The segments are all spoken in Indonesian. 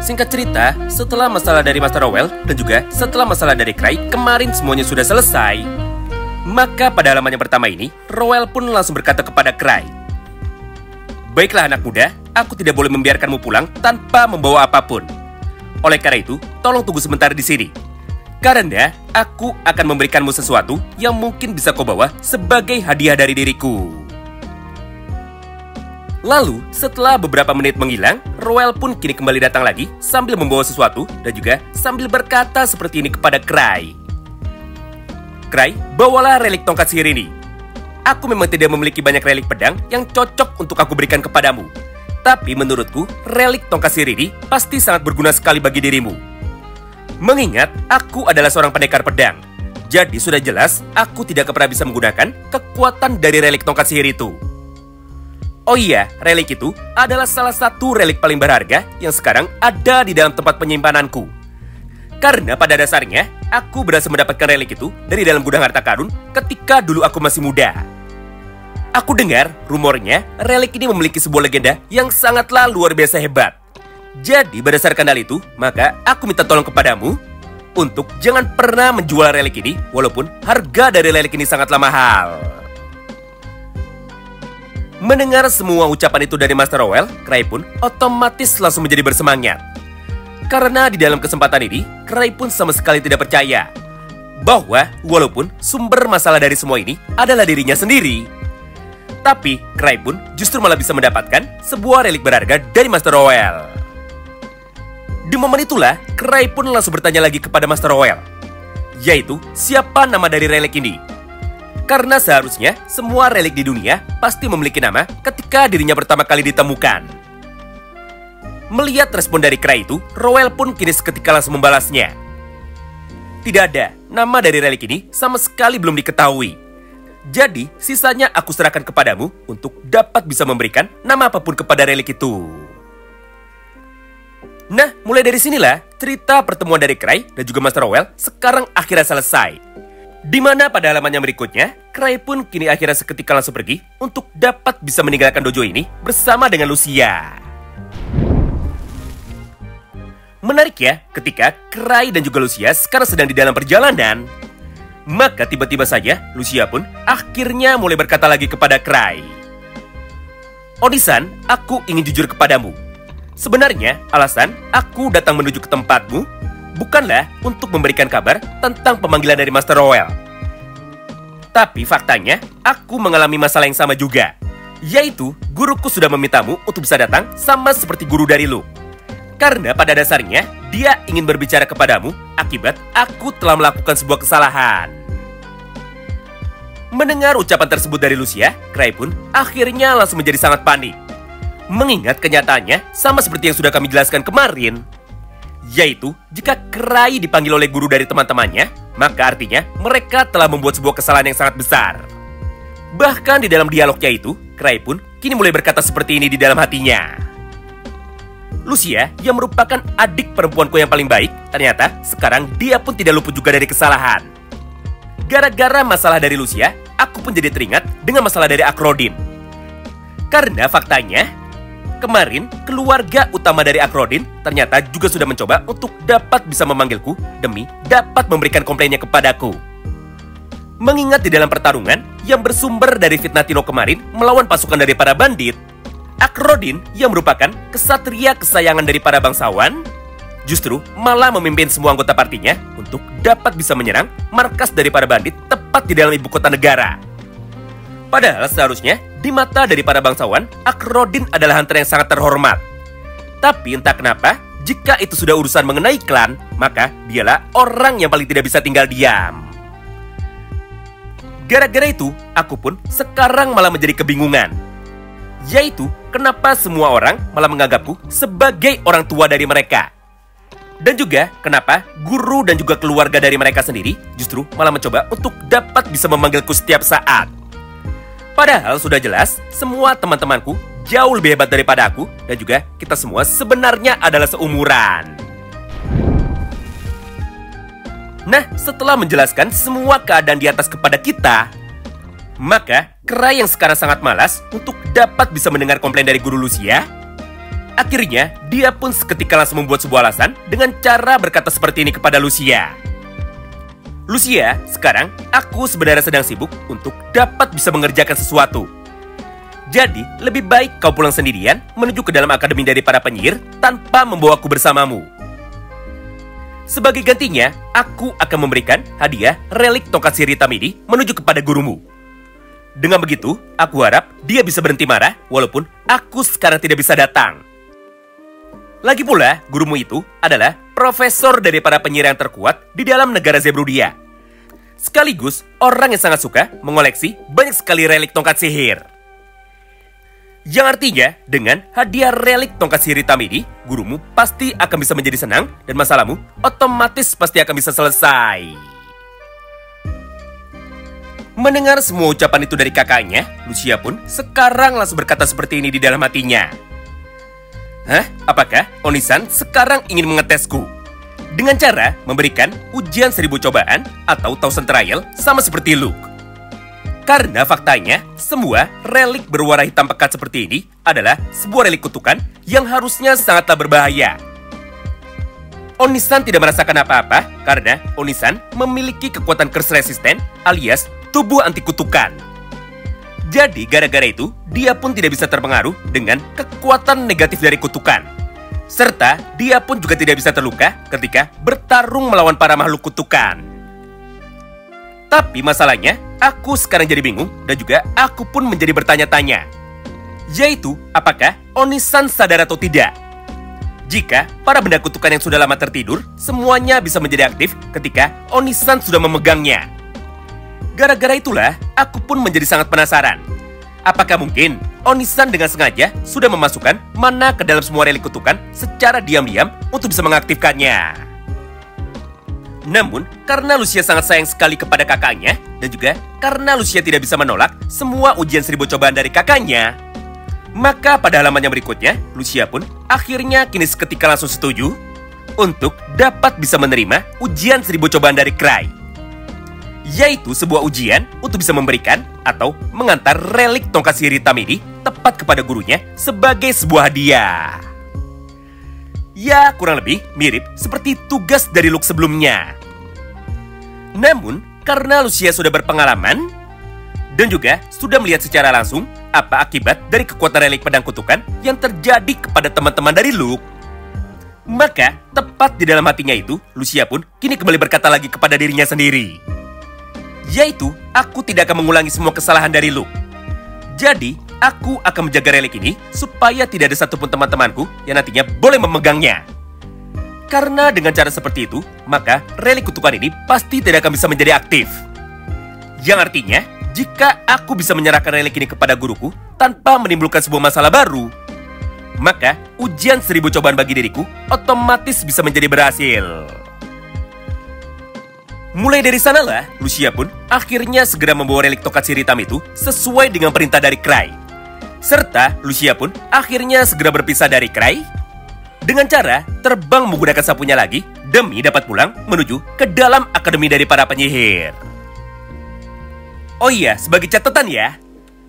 Singkat cerita, setelah masalah dari Master Rowell dan juga setelah masalah dari Cry, kemarin semuanya sudah selesai. Maka pada halaman yang pertama ini, Rowell pun langsung berkata kepada Cry, "Baiklah anak muda, aku tidak boleh membiarkanmu pulang tanpa membawa apapun. Oleh karena itu, tolong tunggu sebentar di sini. Karena aku akan memberikanmu sesuatu yang mungkin bisa kau bawa sebagai hadiah dari diriku." Lalu, setelah beberapa menit menghilang, Rowell pun kini kembali datang lagi sambil membawa sesuatu dan juga sambil berkata seperti ini kepada Cry. "Cry, bawalah relik tongkat sihir ini. Aku memang tidak memiliki banyak relik pedang yang cocok untuk aku berikan kepadamu. Tapi menurutku, relik tongkat sihir ini pasti sangat berguna sekali bagi dirimu. Mengingat aku adalah seorang pendekar pedang, jadi sudah jelas aku tidak pernah bisa menggunakan kekuatan dari relik tongkat sihir itu. Oh iya, relik itu adalah salah satu relik paling berharga yang sekarang ada di dalam tempat penyimpananku. Karena pada dasarnya, aku berhasil mendapatkan relik itu dari dalam gudang harta karun ketika dulu aku masih muda. Aku dengar rumornya relik ini memiliki sebuah legenda yang sangatlah luar biasa hebat. Jadi berdasarkan hal itu, maka aku minta tolong kepadamu untuk jangan pernah menjual relik ini walaupun harga dari relik ini sangatlah mahal." Mendengar semua ucapan itu dari Master Rowell, Cry pun otomatis langsung menjadi bersemangat. Karena di dalam kesempatan ini, Cry pun sama sekali tidak percaya bahwa walaupun sumber masalah dari semua ini adalah dirinya sendiri, tapi Cry pun justru malah bisa mendapatkan sebuah relik berharga dari Master Rowell. Di momen itulah, Cry pun langsung bertanya lagi kepada Master Rowell, yaitu siapa nama dari relik ini. Karena seharusnya semua relik di dunia pasti memiliki nama ketika dirinya pertama kali ditemukan. Melihat respon dari Cry itu, Rowell pun kini seketika langsung membalasnya. "Tidak ada, nama dari relik ini sama sekali belum diketahui. Jadi, sisanya aku serahkan kepadamu untuk dapat bisa memberikan nama apapun kepada relik itu." Nah, mulai dari sinilah cerita pertemuan dari Cry dan juga Master Rowell sekarang akhirnya selesai. Di mana pada halaman yang berikutnya, Cry pun kini akhirnya seketika langsung pergi untuk dapat bisa meninggalkan dojo ini bersama dengan Lucia. Menarik ya, ketika Cry dan juga Lucia sekarang sedang di dalam perjalanan, maka tiba-tiba saja Lucia pun akhirnya mulai berkata lagi kepada Cry, "Oni-san, aku ingin jujur kepadamu. Sebenarnya alasan aku datang menuju ke tempatmu bukanlah untuk memberikan kabar tentang pemanggilan dari Master Rowell. Tapi faktanya, aku mengalami masalah yang sama juga. Yaitu, guruku sudah memintamu untuk bisa datang sama seperti guru dari lu. Karena pada dasarnya, dia ingin berbicara kepadamu akibat aku telah melakukan sebuah kesalahan." Mendengar ucapan tersebut dari Lucia, Cry pun akhirnya langsung menjadi sangat panik. Mengingat kenyataannya sama seperti yang sudah kami jelaskan kemarin, yaitu jika Cry dipanggil oleh guru dari teman-temannya, maka artinya mereka telah membuat sebuah kesalahan yang sangat besar. Bahkan di dalam dialognya itu, Cry pun kini mulai berkata seperti ini di dalam hatinya. Lucia, yang merupakan adik perempuanku yang paling baik, ternyata sekarang dia pun tidak luput juga dari kesalahan. Gara-gara masalah dari Lucia, aku pun jadi teringat dengan masalah dari Akrodin. Karena faktanya, kemarin, keluarga utama dari Akrodin ternyata juga sudah mencoba untuk dapat bisa memanggilku demi dapat memberikan komplainnya kepadaku. Mengingat di dalam pertarungan yang bersumber dari fitnah Tino kemarin melawan pasukan dari para bandit, Akrodin yang merupakan kesatria kesayangan dari para bangsawan, justru malah memimpin semua anggota partinya untuk dapat bisa menyerang markas dari para bandit tepat di dalam ibu kota negara. Padahal seharusnya di mata dari para bangsawan, Akrodin adalah hunter yang sangat terhormat. Tapi entah kenapa, jika itu sudah urusan mengenai klan, maka dialah orang yang paling tidak bisa tinggal diam. Gara-gara itu, aku pun sekarang malah menjadi kebingungan. Yaitu, kenapa semua orang malah menganggapku sebagai orang tua dari mereka. Dan juga, kenapa guru dan juga keluarga dari mereka sendiri justru malah mencoba untuk dapat bisa memanggilku setiap saat. Padahal sudah jelas, semua teman-temanku jauh lebih hebat daripada aku, dan juga kita semua sebenarnya adalah seumuran. Nah, setelah menjelaskan semua keadaan di atas kepada kita, maka Cry yang sekarang sangat malas untuk dapat bisa mendengar komplain dari guru Lucia, Akhirnya, dia pun seketika langsung membuat sebuah alasan dengan cara berkata seperti ini kepada Lucia. Lucia, sekarang aku sebenarnya sedang sibuk untuk dapat bisa mengerjakan sesuatu. Jadi, lebih baik kau pulang sendirian menuju ke dalam akademi dari para penyihir tanpa membawaku bersamamu. Sebagai gantinya, aku akan memberikan hadiah relik tongkat sihir hitam ini menuju kepada gurumu. Dengan begitu, aku harap dia bisa berhenti marah walaupun aku sekarang tidak bisa datang. Lagi pula, gurumu itu adalah profesor dari para penyihir yang terkuat di dalam negara Zebrudia. Sekaligus orang yang sangat suka mengoleksi banyak sekali relik tongkat sihir. Yang artinya, dengan hadiah relik tongkat sihir hitam ini, gurumu pasti akan bisa menjadi senang dan masalahmu otomatis pasti akan bisa selesai. Mendengar semua ucapan itu dari kakaknya, Lucia pun sekarang langsung berkata seperti ini di dalam hatinya. Hah? Apakah Onisan sekarang ingin mengetesku? Dengan cara memberikan ujian 1000 cobaan atau 1000 trial sama seperti Luke. Karena faktanya, semua relik berwarna hitam pekat seperti ini adalah sebuah relik kutukan yang harusnya sangatlah berbahaya. Onisan tidak merasakan apa-apa karena Onisan memiliki kekuatan curse resisten alias tubuh anti kutukan. Jadi gara-gara itu, dia pun tidak bisa terpengaruh dengan kekuatan negatif dari kutukan. Serta dia pun juga tidak bisa terluka ketika bertarung melawan para makhluk kutukan. Tapi masalahnya, aku sekarang jadi bingung dan juga aku pun menjadi bertanya-tanya. Yaitu, apakah Onisan sadar atau tidak? Jika para benda kutukan yang sudah lama tertidur, semuanya bisa menjadi aktif ketika Onisan sudah memegangnya. Gara-gara itulah, aku pun menjadi sangat penasaran. Apakah mungkin Onisan dengan sengaja sudah memasukkan mana ke dalam semua relik kutukan secara diam-diam untuk bisa mengaktifkannya? Namun, karena Lucia sangat sayang sekali kepada kakaknya, dan juga karena Lucia tidak bisa menolak semua ujian 1000 cobaan dari kakaknya, maka pada halaman yang berikutnya, Lucia pun akhirnya kini seketika langsung setuju untuk dapat bisa menerima ujian 1000 cobaan dari Cray. Yaitu sebuah ujian untuk bisa memberikan atau mengantar relik tongkat sihir hitam ini tepat kepada gurunya sebagai sebuah hadiah. Ya, kurang lebih mirip seperti tugas dari Luke sebelumnya. Namun, karena Lucia sudah berpengalaman dan juga sudah melihat secara langsung apa akibat dari kekuatan relik pedang kutukan yang terjadi kepada teman-teman dari Luke, maka tepat di dalam hatinya itu, Lucia pun kini kembali berkata lagi kepada dirinya sendiri. Yaitu, aku tidak akan mengulangi semua kesalahan dari Luke. Jadi, aku akan menjaga relik ini supaya tidak ada satupun teman-temanku yang nantinya boleh memegangnya. Karena dengan cara seperti itu, maka relik kutukan ini pasti tidak akan bisa menjadi aktif. Yang artinya, jika aku bisa menyerahkan relik ini kepada guruku tanpa menimbulkan sebuah masalah baru, maka ujian 1000 cobaan bagi diriku otomatis bisa menjadi berhasil. Mulai dari sanalah, Lucia pun akhirnya segera membawa relik tongkat sihir hitam itu sesuai dengan perintah dari Cray. Serta Lucia pun akhirnya segera berpisah dari Cray dengan cara terbang menggunakan sapunya lagi demi dapat pulang menuju ke dalam akademi dari para penyihir. Oh iya, sebagai catatan ya,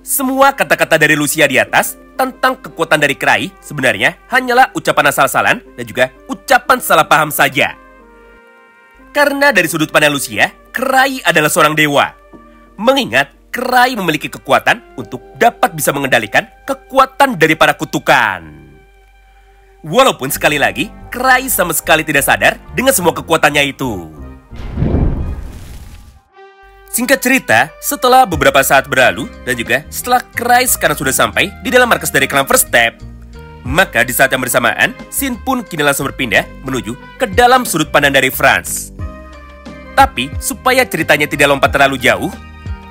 semua kata-kata dari Lucia di atas tentang kekuatan dari Cray sebenarnya hanyalah ucapan asal-asalan dan juga ucapan salah paham saja. Karena dari sudut pandang Lucia, Cray adalah seorang dewa. Mengingat Cray memiliki kekuatan untuk dapat bisa mengendalikan kekuatan dari para kutukan. Walaupun sekali lagi, Cray sama sekali tidak sadar dengan semua kekuatannya itu. Singkat cerita, setelah beberapa saat berlalu dan juga setelah Cray sekarang sudah sampai di dalam markas dari klan First Step, maka di saat yang bersamaan, Sin pun kini langsung berpindah menuju ke dalam sudut pandang dari Franz. Tapi, supaya ceritanya tidak lompat terlalu jauh,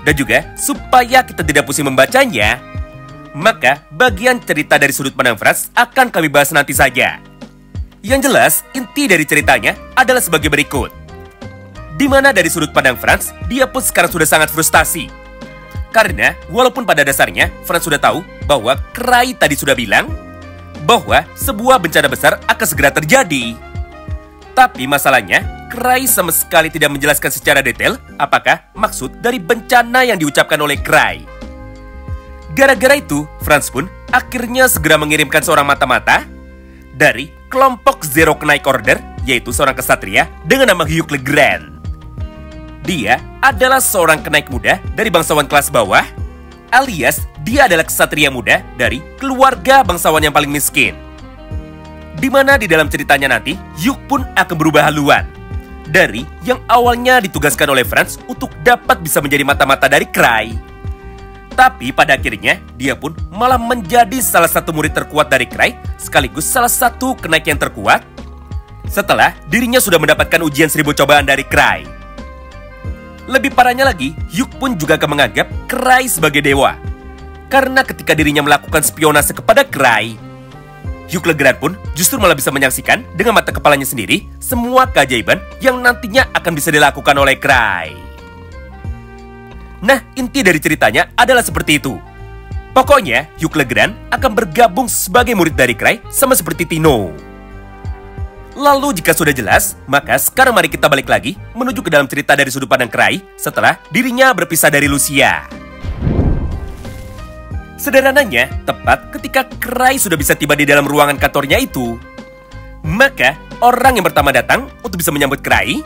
dan juga supaya kita tidak pusing membacanya, maka bagian cerita dari sudut pandang Franz akan kami bahas nanti saja. Yang jelas, inti dari ceritanya adalah sebagai berikut. Di mana dari sudut pandang Franz, dia pun sekarang sudah sangat frustasi. Karena, walaupun pada dasarnya, Franz sudah tahu bahwa Cray tadi sudah bilang bahwa sebuah bencana besar akan segera terjadi. Tapi masalahnya, Cray sama sekali tidak menjelaskan secara detail apakah maksud dari bencana yang diucapkan oleh Cray. Gara-gara itu, Franz pun akhirnya segera mengirimkan seorang mata-mata dari kelompok Zero Knight Order, yaitu seorang kesatria dengan nama Hugh Le Grand. Dia adalah seorang Knight muda dari bangsawan kelas bawah, alias dia adalah kesatria muda dari keluarga bangsawan yang paling miskin. Di mana di dalam ceritanya nanti, Hugh pun akan berubah haluan. Dari yang awalnya ditugaskan oleh Franz untuk dapat bisa menjadi mata-mata dari Crai. Tapi pada akhirnya, dia pun malah menjadi salah satu murid terkuat dari Crai, sekaligus salah satu Knight yang terkuat, setelah dirinya sudah mendapatkan ujian 1000 cobaan dari Crai. Lebih parahnya lagi, Hugh pun juga akan menganggap Crai sebagai dewa. Karena ketika dirinya melakukan spionase kepada Crai, Hugh Le Grand pun justru malah bisa menyaksikan dengan mata kepalanya sendiri semua keajaiban yang nantinya akan bisa dilakukan oleh Crai. Nah, inti dari ceritanya adalah seperti itu. Pokoknya, Hugh Le Grand akan bergabung sebagai murid dari Crai sama seperti Tino. Lalu jika sudah jelas, maka sekarang mari kita balik lagi menuju ke dalam cerita dari sudut pandang Crai setelah dirinya berpisah dari Lucia. Sederhananya, tepat ketika Crai sudah bisa tiba di dalam ruangan kantornya itu, maka orang yang pertama datang untuk bisa menyambut Crai,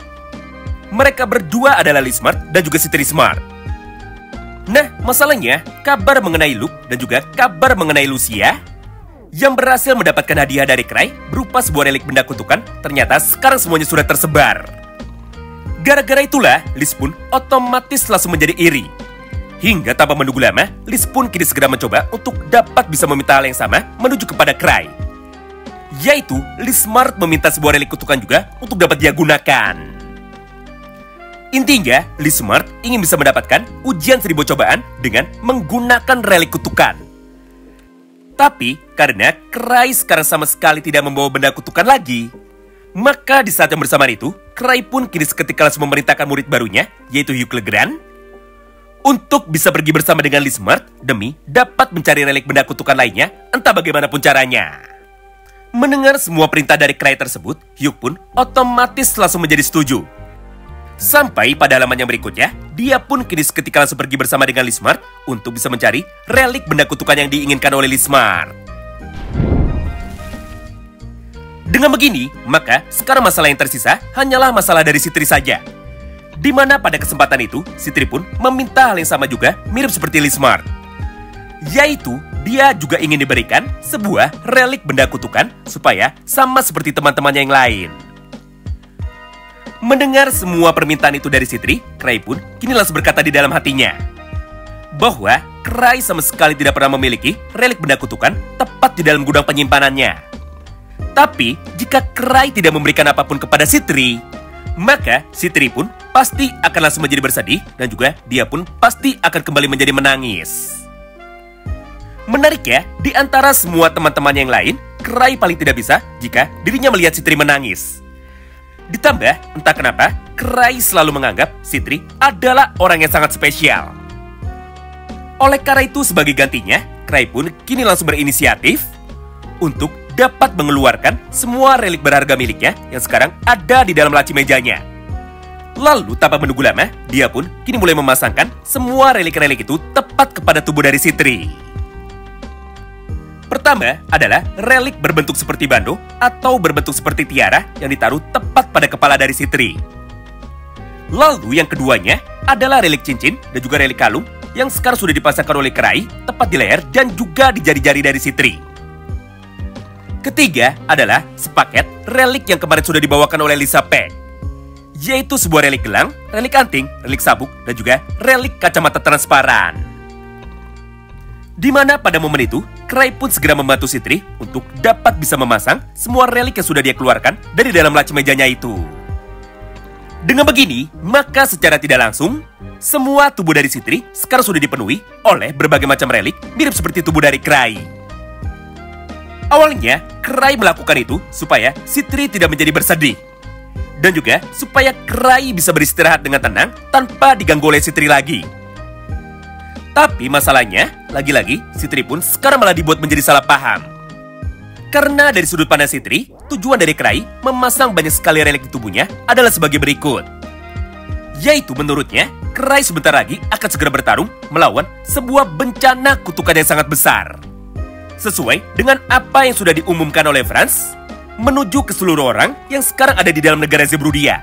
mereka berdua adalah Lee Smart dan juga Citri Smart. Nah, masalahnya, kabar mengenai Luke dan juga kabar mengenai Lucia yang berhasil mendapatkan hadiah dari Crai berupa sebuah relik benda kutukan, ternyata sekarang semuanya sudah tersebar. Gara-gara itulah, Liz pun otomatis langsung menjadi iri. Hingga tanpa menunggu lama, Liz pun kini segera mencoba untuk dapat bisa meminta hal yang sama menuju kepada Crai. Yaitu, Liz Smart meminta sebuah relik kutukan juga untuk dapat dia gunakan. Intinya, Liz Smart ingin bisa mendapatkan ujian 1000 cobaan dengan menggunakan relik kutukan. Tapi, karena Crai sekarang sama sekali tidak membawa benda kutukan lagi, maka di saat yang bersamaan itu, Crai pun kini seketika langsung memerintahkan murid barunya, yaitu Hugh Le Grand, untuk bisa pergi bersama dengan Lee Smart demi dapat mencari relik benda kutukan lainnya, entah bagaimanapun caranya. Mendengar semua perintah dari Crai tersebut, Hugh pun otomatis langsung menjadi setuju. Sampai pada halaman yang berikutnya, dia pun kini seketika langsung pergi bersama dengan Lee Smart untuk bisa mencari relik benda kutukan yang diinginkan oleh Lee Smart. Dengan begini, maka sekarang masalah yang tersisa hanyalah masalah dari Citri saja. Di mana pada kesempatan itu, Citri pun meminta hal yang sama juga mirip seperti Lee Smart. Yaitu, dia juga ingin diberikan sebuah relik benda kutukan supaya sama seperti teman-temannya yang lain. Mendengar semua permintaan itu dari Citri, Crai pun kini langsung berkata di dalam hatinya bahwa Crai sama sekali tidak pernah memiliki relik benda kutukan tepat di dalam gudang penyimpanannya. Tapi, jika Crai tidak memberikan apapun kepada Citri, maka Citri pun pasti akan langsung menjadi bersedih dan juga dia pun pasti akan kembali menjadi menangis. Menarik ya, di antara semua teman-teman yang lain, Crai paling tidak bisa jika dirinya melihat Citri menangis. Ditambah, entah kenapa, Crai selalu menganggap Citri adalah orang yang sangat spesial. Oleh karena itu, sebagai gantinya, Crai pun kini langsung berinisiatif untuk dapat mengeluarkan semua relik berharga miliknya yang sekarang ada di dalam laci mejanya. Lalu tanpa menunggu lama, dia pun kini mulai memasangkan semua relik-relik itu tepat kepada tubuh dari Citri. Pertama adalah relik berbentuk seperti bando atau berbentuk seperti tiara yang ditaruh tepat pada kepala dari Citri. Lalu yang keduanya adalah relik cincin dan juga relik kalung yang sekarang sudah dipasangkan oleh Crai tepat di leher dan juga di jari-jari dari Citri. Ketiga adalah sepaket relik yang kemarin sudah dibawakan oleh Lisa Peck, yaitu sebuah relik gelang, relik anting, relik sabuk, dan juga relik kacamata transparan. Di mana pada momen itu, Crai pun segera membantu Citri untuk dapat bisa memasang semua relik yang sudah dia keluarkan dari dalam laci mejanya itu. Dengan begini, maka secara tidak langsung, semua tubuh dari Citri sekarang sudah dipenuhi oleh berbagai macam relik mirip seperti tubuh dari Crai. Awalnya, Crai melakukan itu supaya Citri tidak menjadi bersedih. Dan juga supaya Crai bisa beristirahat dengan tenang tanpa diganggu oleh Citri lagi. Tapi masalahnya, lagi-lagi Citri pun sekarang malah dibuat menjadi salah paham. Karena dari sudut pandang Citri, tujuan dari Crai memasang banyak sekali relik di tubuhnya adalah sebagai berikut. Yaitu menurutnya, Crai sebentar lagi akan segera bertarung melawan sebuah bencana kutukan yang sangat besar. Sesuai dengan apa yang sudah diumumkan oleh Franz, menuju ke seluruh orang yang sekarang ada di dalam negara Zebruddia.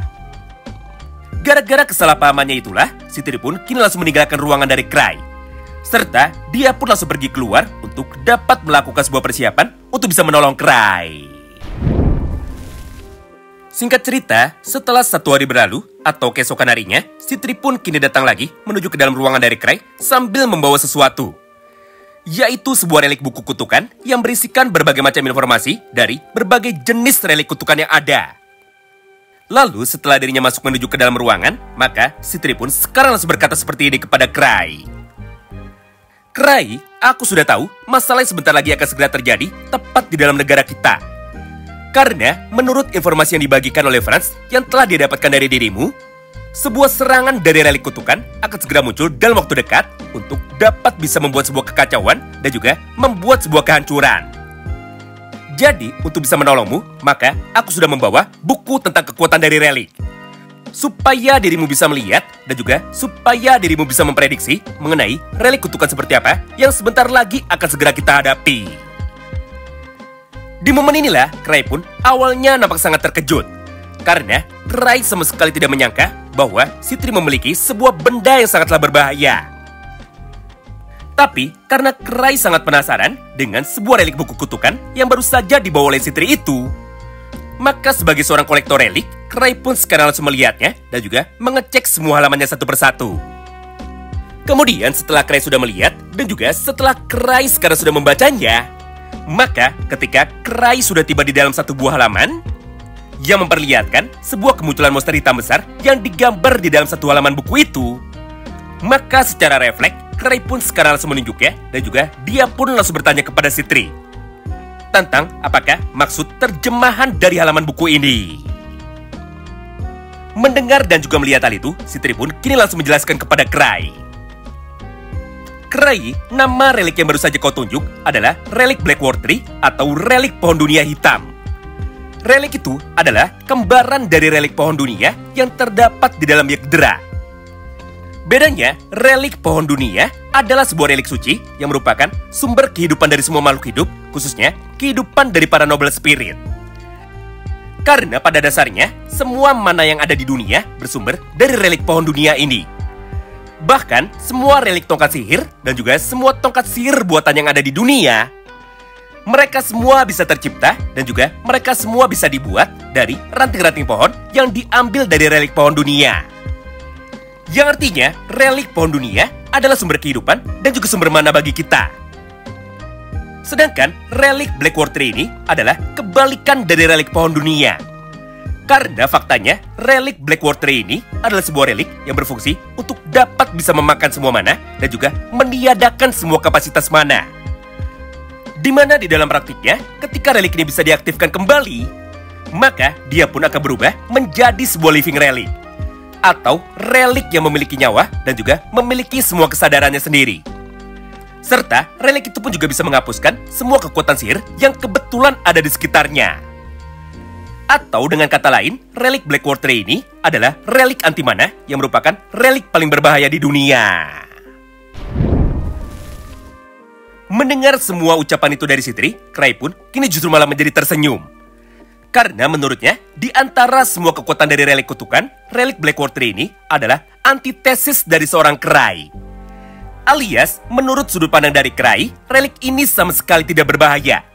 Gara-gara kesalahpahamannya itulah, Citri pun kini langsung meninggalkan ruangan dari Cray. Serta dia pun langsung pergi keluar untuk dapat melakukan sebuah persiapan untuk bisa menolong Cray. Singkat cerita, setelah 1 hari berlalu atau keesokan harinya, Citri pun kini datang lagi menuju ke dalam ruangan dari Cray sambil membawa sesuatu. Yaitu sebuah relik buku kutukan yang berisikan berbagai macam informasi dari berbagai jenis relik kutukan yang ada. Lalu setelah dirinya masuk menuju ke dalam ruangan, maka Citri pun sekarang langsung berkata seperti ini kepada Cray. Cray, aku sudah tahu masalah yang sebentar lagi akan segera terjadi tepat di dalam negara kita. Karena menurut informasi yang dibagikan oleh Franz yang telah dia dapatkan dari dirimu, sebuah serangan dari relik kutukan akan segera muncul dalam waktu dekat untuk dapat bisa membuat sebuah kekacauan dan juga membuat sebuah kehancuran. Jadi, untuk bisa menolongmu, maka aku sudah membawa buku tentang kekuatan dari relik. Supaya dirimu bisa melihat dan juga supaya dirimu bisa memprediksi mengenai relik kutukan seperti apa yang sebentar lagi akan segera kita hadapi. Di momen inilah, Cray pun awalnya nampak sangat terkejut. Karena Cray sama sekali tidak menyangka bahwa Citri memiliki sebuah benda yang sangatlah berbahaya. Tapi, karena Cray sangat penasaran dengan sebuah relik buku kutukan yang baru saja dibawa oleh Citri itu, maka sebagai seorang kolektor relik, Cray pun sekarang langsung melihatnya dan juga mengecek semua halamannya satu persatu. Kemudian setelah Cray sudah melihat dan juga setelah Cray sekarang sudah membacanya, maka ketika Cray sudah tiba di dalam satu buah halaman yang memperlihatkan sebuah kemunculan monster hitam besar yang digambar di dalam satu halaman buku itu, maka secara refleks Cray pun sekarang langsung menunjuknya dan juga dia pun langsung bertanya kepada Citri tentang apakah maksud terjemahan dari halaman buku ini. Mendengar dan juga melihat hal itu, Citri pun kini langsung menjelaskan kepada Cray. Cray, nama relik yang baru saja kau tunjuk adalah relik Blackworld Tree atau relik pohon dunia hitam. Relik itu adalah kembaran dari relik pohon dunia yang terdapat di dalam Yggdra. Bedanya, relik pohon dunia adalah sebuah relik suci yang merupakan sumber kehidupan dari semua makhluk hidup, khususnya kehidupan dari para noble spirit. Karena pada dasarnya, semua mana yang ada di dunia bersumber dari relik pohon dunia ini. Bahkan, semua relik tongkat sihir dan juga semua tongkat sihir buatan yang ada di dunia, mereka semua bisa tercipta dan juga mereka semua bisa dibuat dari ranting-ranting pohon yang diambil dari relik pohon dunia. Yang artinya, relik pohon dunia adalah sumber kehidupan dan juga sumber mana bagi kita. Sedangkan, relik Blackworld Tree ini adalah kebalikan dari relik pohon dunia. Karena faktanya, relik Blackworld Tree ini adalah sebuah relik yang berfungsi untuk dapat bisa memakan semua mana dan juga meniadakan semua kapasitas mana. Di mana di dalam praktiknya, ketika relik ini bisa diaktifkan kembali, maka dia pun akan berubah menjadi sebuah living relic. Atau relik yang memiliki nyawa dan juga memiliki semua kesadarannya sendiri. Serta relik itu pun juga bisa menghapuskan semua kekuatan sihir yang kebetulan ada di sekitarnya. Atau dengan kata lain, relik Blackworld Tree ini adalah relik anti mana yang merupakan relik paling berbahaya di dunia. Mendengar semua ucapan itu dari Citri, Cray pun kini justru malah menjadi tersenyum. Karena menurutnya, di antara semua kekuatan dari relik kutukan, relik Blackworld Tree ini adalah antitesis dari seorang Cray. Alias, menurut sudut pandang dari Cray, relik ini sama sekali tidak berbahaya.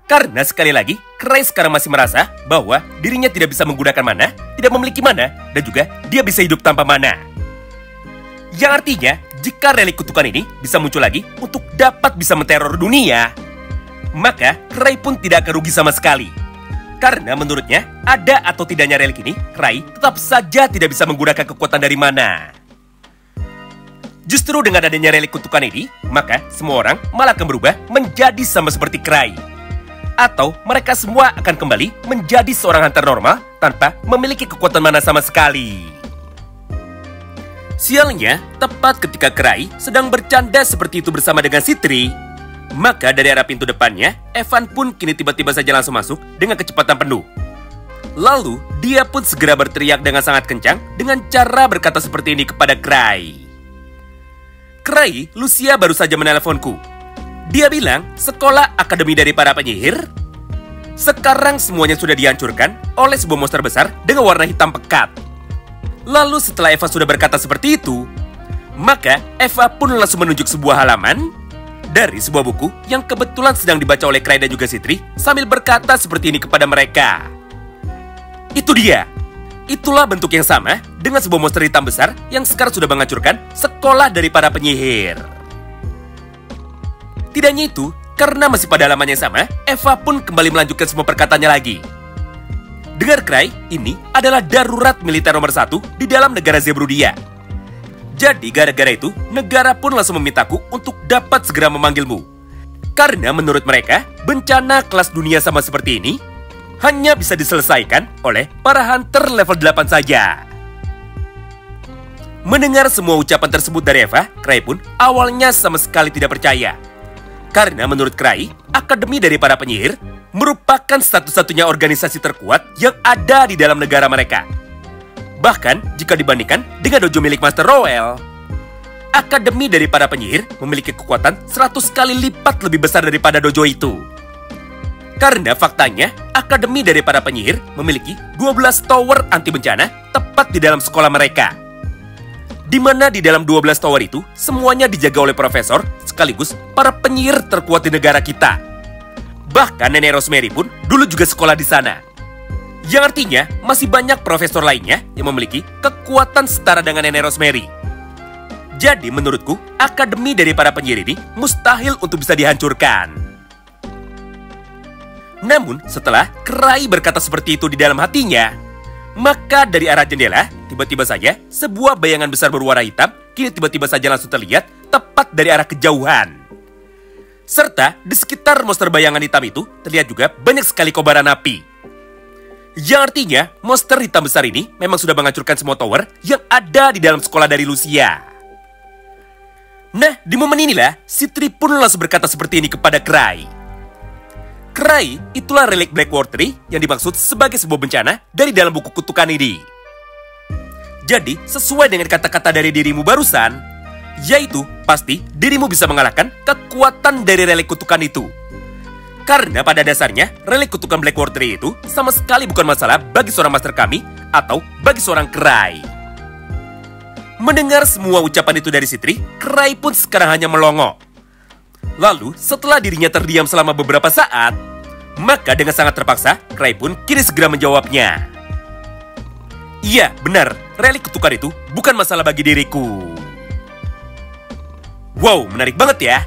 Karena sekali lagi, Cray sekarang masih merasa bahwa dirinya tidak bisa menggunakan mana, tidak memiliki mana, dan juga dia bisa hidup tanpa mana. Yang artinya, jika relik kutukan ini bisa muncul lagi untuk dapat bisa menteror dunia, maka Cray pun tidak akan rugi sama sekali. Karena menurutnya, ada atau tidaknya relik ini, Cray tetap saja tidak bisa menggunakan kekuatan dari mana. Justru dengan adanya relik kutukan ini, maka semua orang malah akan berubah menjadi sama seperti Cray. Atau mereka semua akan kembali menjadi seorang hunter normal tanpa memiliki kekuatan mana sama sekali. Sialnya, tepat ketika Cray sedang bercanda seperti itu bersama dengan Citri, maka dari arah pintu depannya, Evan pun kini tiba-tiba saja langsung masuk dengan kecepatan penuh. Lalu, dia pun segera berteriak dengan sangat kencang dengan cara berkata seperti ini kepada Cray. Cray, Lucia baru saja meneleponku. Dia bilang, sekolah akademi dari para penyihir. Sekarang semuanya sudah dihancurkan oleh sebuah monster besar dengan warna hitam pekat. Lalu setelah Eva sudah berkata seperti itu, maka Eva pun langsung menunjuk sebuah halaman dari sebuah buku yang kebetulan sedang dibaca oleh Cray dan juga Citri sambil berkata seperti ini kepada mereka. Itu dia. Itulah bentuk yang sama dengan sebuah monster hitam besar yang sekarang sudah menghancurkan sekolah dari para penyihir. Tidak hanya itu, karena masih pada halaman yang sama, Eva pun kembali melanjutkan semua perkataannya lagi. Dengar Cray, ini adalah darurat militer nomor 1 di dalam negara Zebrudia. Jadi gara-gara itu, negara pun langsung memintaku untuk dapat segera memanggilmu. Karena menurut mereka, bencana kelas dunia sama seperti ini hanya bisa diselesaikan oleh para hunter level 8 saja. Mendengar semua ucapan tersebut dari Eva, Cray pun awalnya sama sekali tidak percaya. Karena menurut Cray, Akademi dari para penyihir merupakan satu-satunya organisasi terkuat yang ada di dalam negara mereka. Bahkan jika dibandingkan dengan dojo milik Master Roel, Akademi dari para penyihir memiliki kekuatan 100 kali lipat lebih besar daripada dojo itu. Karena faktanya, Akademi dari para penyihir memiliki 12 tower anti bencana tepat di dalam sekolah mereka. Di mana di dalam 12 tower itu semuanya dijaga oleh profesor sekaligus para penyihir terkuat di negara kita. Bahkan Nenek Rosemary pun dulu juga sekolah di sana. Yang artinya masih banyak profesor lainnya yang memiliki kekuatan setara dengan Nenek Rosemary. Jadi menurutku, Akademi dari para penyihir ini mustahil untuk bisa dihancurkan. Namun setelah Cray berkata seperti itu di dalam hatinya, maka dari arah jendela, tiba-tiba saja sebuah bayangan besar berwarna hitam kini tiba-tiba saja langsung terlihat tepat dari arah kejauhan. Serta di sekitar monster bayangan hitam itu terlihat juga banyak sekali kobaran api. Yang artinya monster hitam besar ini memang sudah menghancurkan semua tower yang ada di dalam sekolah dari Lucia. Nah, di momen inilah Citri pun langsung berkata seperti ini kepada Cray. Cray, itulah relik Black War Tree yang dimaksud sebagai sebuah bencana dari dalam buku kutukan ini. Jadi, sesuai dengan kata-kata dari dirimu barusan, yaitu pasti dirimu bisa mengalahkan kekuatan dari relik kutukan itu. Karena pada dasarnya, relik kutukan Black War Tree itu sama sekali bukan masalah bagi seorang master kami atau bagi seorang Cray. Mendengar semua ucapan itu dari Citri, Cray pun sekarang hanya melongo. Lalu, setelah dirinya terdiam selama beberapa saat, maka dengan sangat terpaksa, Cray pun kini segera menjawabnya. Iya, benar, relik kutukan itu bukan masalah bagi diriku. Wow, menarik banget ya.